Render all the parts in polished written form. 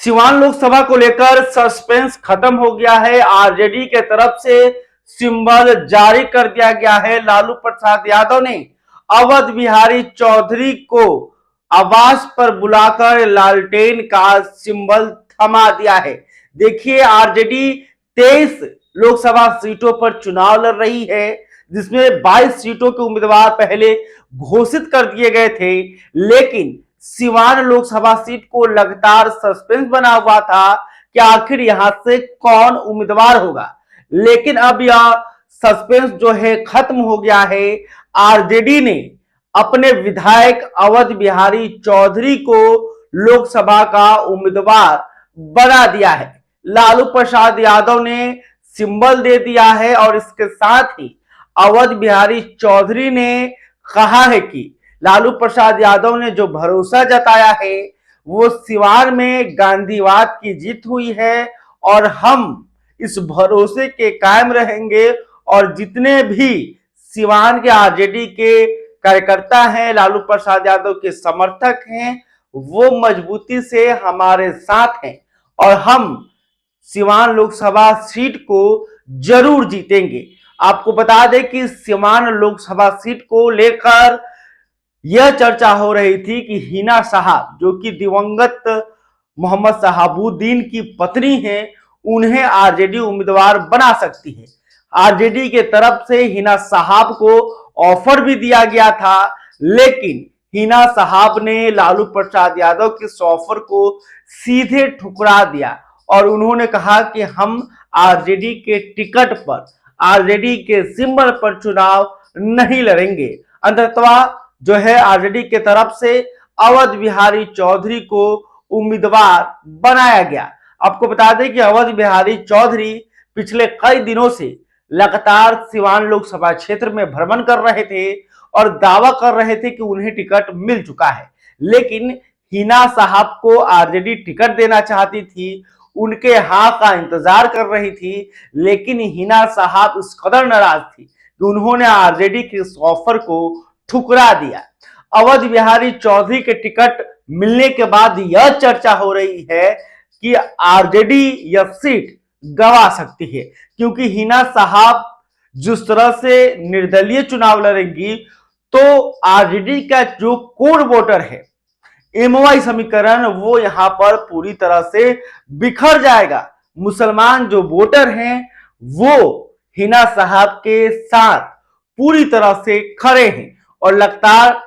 सिवान लोकसभा को लेकर सस्पेंस खत्म हो गया है। आरजेडी के तरफ से सिंबल जारी कर दिया गया है। लालू प्रसाद यादव ने अवध बिहारी चौधरी को आवास पर बुलाकर लालटेन का सिंबल थमा दिया है। देखिए, आरजेडी 23 लोकसभा सीटों पर चुनाव लड़ रही है, जिसमें 22 सीटों के उम्मीदवार पहले घोषित कर दिए गए थे, लेकिन सिवान लोकसभा सीट को लगातार सस्पेंस बना हुआ था कि आखिर यहां से कौन उम्मीदवार होगा। लेकिन अब यह सस्पेंस जो है खत्म हो गया है। आरजेडी ने अपने विधायक अवध बिहारी चौधरी को लोकसभा का उम्मीदवार बना दिया है। लालू प्रसाद यादव ने सिंबल दे दिया है और इसके साथ ही अवध बिहारी चौधरी ने कहा है कि लालू प्रसाद यादव ने जो भरोसा जताया है वो सिवान में गांधीवाद की जीत हुई है और हम इस भरोसे के कायम रहेंगे और जितने भी सिवान के आरजेडी के कार्यकर्ता हैं, लालू प्रसाद यादव के समर्थक हैं, वो मजबूती से हमारे साथ हैं और हम सिवान लोकसभा सीट को जरूर जीतेंगे। आपको बता दें कि सिवान लोकसभा सीट को लेकर यह चर्चा हो रही थी कि हिना साहब, जो कि दिवंगत मोहम्मद शहाबुद्दीन की पत्नी है, उन्हें आरजेडी उम्मीदवार बना सकती है। आरजेडी के तरफ से हिना साहब को ऑफर भी दिया गया था, लेकिन हिना साहब ने लालू प्रसाद यादव के इस ऑफर को सीधे ठुकरा दिया और उन्होंने कहा कि हम आरजेडी के टिकट पर, आरजेडी के सिंबल पर चुनाव नहीं लड़ेंगे। अंततः जो है आरजेडी के तरफ से अवध बिहारी चौधरी को उम्मीदवार बनाया गया। आपको बता दें कि अवध बिहारी चौधरी पिछले कई दिनों से लगातार सिवान लोकसभा क्षेत्र में भ्रमण कर रहे थे और दावा कर रहे थे कि उन्हें टिकट मिल चुका है, लेकिन हिना साहब को आरजेडी टिकट देना चाहती थी, उनके हाँ का इंतजार कर रही थी, लेकिन हिना साहब इस कदर नाराज थी कि उन्होंने आरजेडी के इस ऑफर को ठुकरा दिया। अवध बिहारी चौधरी के टिकट मिलने के बाद यह चर्चा हो रही है कि आरजेडी यह सीट गंवा सकती है, क्योंकि हिना साहब जिस तरह से निर्दलीय चुनाव लड़ेंगी तो आरजेडी का जो कोर वोटर है, एमवाई समीकरण, वो यहां पर पूरी तरह से बिखर जाएगा। मुसलमान जो वोटर हैं वो हिना साहब के साथ पूरी तरह से खड़े हैं और लगातार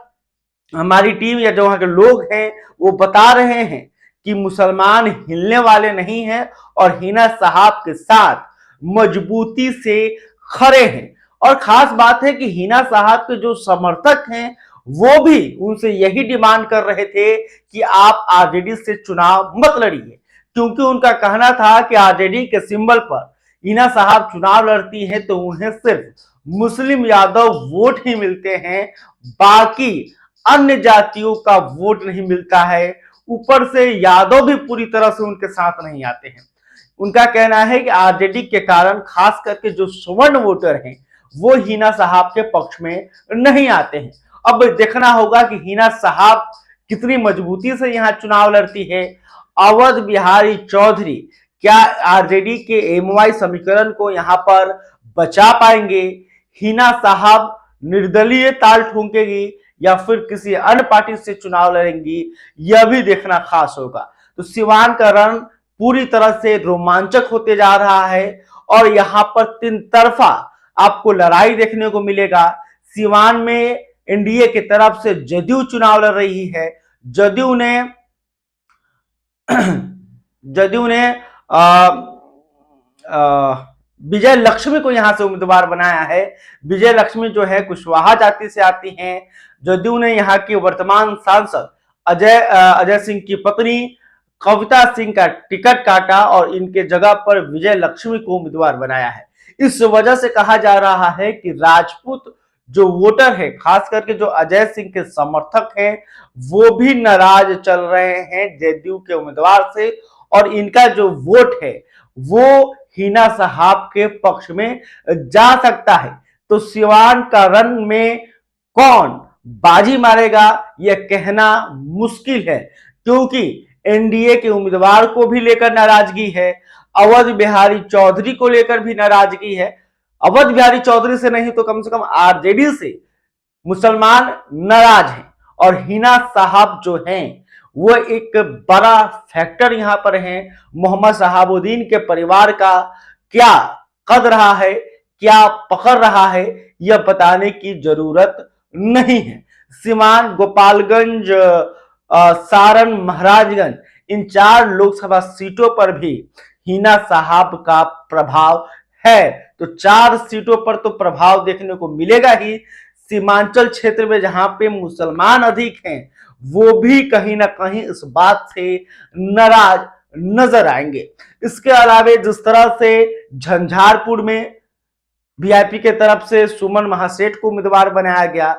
हमारी टीम या जो वहां के लोग हैं वो बता रहे हैं कि मुसलमान हिलने वाले नहीं हैं और हिना साहब के साथ मजबूती से खड़े हैं। और खास बात है कि हिना साहब के जो समर्थक हैं वो भी उनसे यही डिमांड कर रहे थे कि आप आरजेडी से चुनाव मत लड़िए, क्योंकि उनका कहना था कि आरजेडी के सिंबल पर हिना साहब चुनाव लड़ती हैं तो उन्हें सिर्फ मुस्लिम यादव वोट ही मिलते हैं, बाकी अन्य जातियों का वोट नहीं मिलता है। ऊपर से यादव भी पूरी तरह से उनके साथ नहीं आते हैं। उनका कहना है कि आरजेडी के कारण खास करके जो स्वर्ण वोटर हैं वो हिना साहब के पक्ष में नहीं आते हैं। अब देखना होगा कि हिना साहब कितनी मजबूती से यहाँ चुनाव लड़ती है। अवध बिहारी चौधरी क्या आरजेडी के एमवाई समीकरण को यहाँ पर बचा पाएंगे? हिना साहब निर्दलीय ताल ठोंकेगी या फिर किसी अन्य पार्टी से चुनाव लड़ेंगी, यह भी देखना खास होगा। तो सिवान का रण पूरी तरह से रोमांचक होते जा रहा है और यहाँ पर तीन तरफा आपको लड़ाई देखने को मिलेगा। सिवान में एनडीए की तरफ से जदयू चुनाव लड़ रही है। जदयू ने विजय लक्ष्मी को यहां से उम्मीदवार बनाया है। विजय लक्ष्मी जो है कुशवाहा जाति से आती हैं। जदयू ने यहाँ की वर्तमान सांसद अजय सिंह की पत्नी कविता सिंह का टिकट काटा और इनके जगह पर विजय लक्ष्मी को उम्मीदवार बनाया है। इस वजह से कहा जा रहा है कि राजपूत जो वोटर है, खास करके जो अजय सिंह के समर्थक हैं, वो भी नाराज चल रहे हैं जदयू के उम्मीदवार से और इनका जो वोट है वो हिना साहब के पक्ष में जा सकता है। तो सिवान का रण में कौन बाजी मारेगा यह कहना मुश्किल है, क्योंकि एनडीए के उम्मीदवार को भी लेकर नाराजगी है, अवध बिहारी चौधरी को लेकर भी नाराजगी है। अवध बिहारी चौधरी से नहीं तो कम से कम आरजेडी से मुसलमान नाराज हैं और हिना साहब जो हैं वो एक बड़ा फैक्टर यहां पर हैं। मोहम्मद शहाबुद्दीन के परिवार का क्या कद रहा है, क्या पकड़ रहा है, यह बताने की जरूरत नहीं है। सीवान, गोपालगंज, सारण, महाराजगंज, इन 4 लोकसभा सीटों पर भी हिना साहब का प्रभाव है। तो 4 सीटों पर तो प्रभाव देखने को मिलेगा ही। सीमांचल क्षेत्र में जहां पे मुसलमान अधिक हैं वो भी कहीं ना कहीं इस बात से नाराज नजर आएंगे। इसके अलावा जिस तरह से झंझारपुर में वीआईपी के तरफ से सुमन महासेठ को उम्मीदवार बनाया गया,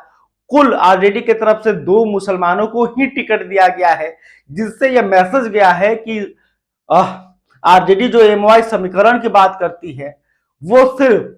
कुल आरजेडी के तरफ से 2 मुसलमानों को ही टिकट दिया गया है, जिससे यह मैसेज गया है कि आरजेडी जो एमवाई समीकरण की बात करती है वो सिर्फ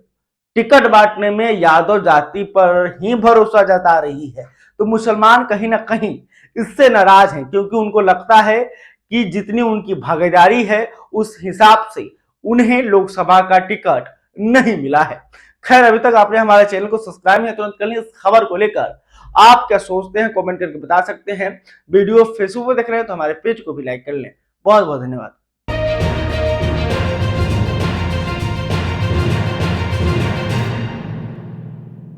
टिकट बांटने में यादव जाति पर ही भरोसा जता रही है। तो मुसलमान कहीं ना कहीं इससे नाराज हैं, क्योंकि उनको लगता है कि जितनी उनकी भागीदारी है उस हिसाब से उन्हें लोकसभा का टिकट नहीं मिला है। खैर, अभी तक आपने हमारे चैनल को सब्सक्राइब नहीं तुरंत कर लें। इस खबर को लेकर आप क्या सोचते हैं कमेंट करके बता सकते हैं। वीडियो फेसबुक पर देख रहे हैं तो हमारे पेज को भी लाइक कर लें। बहुत बहुत धन्यवाद।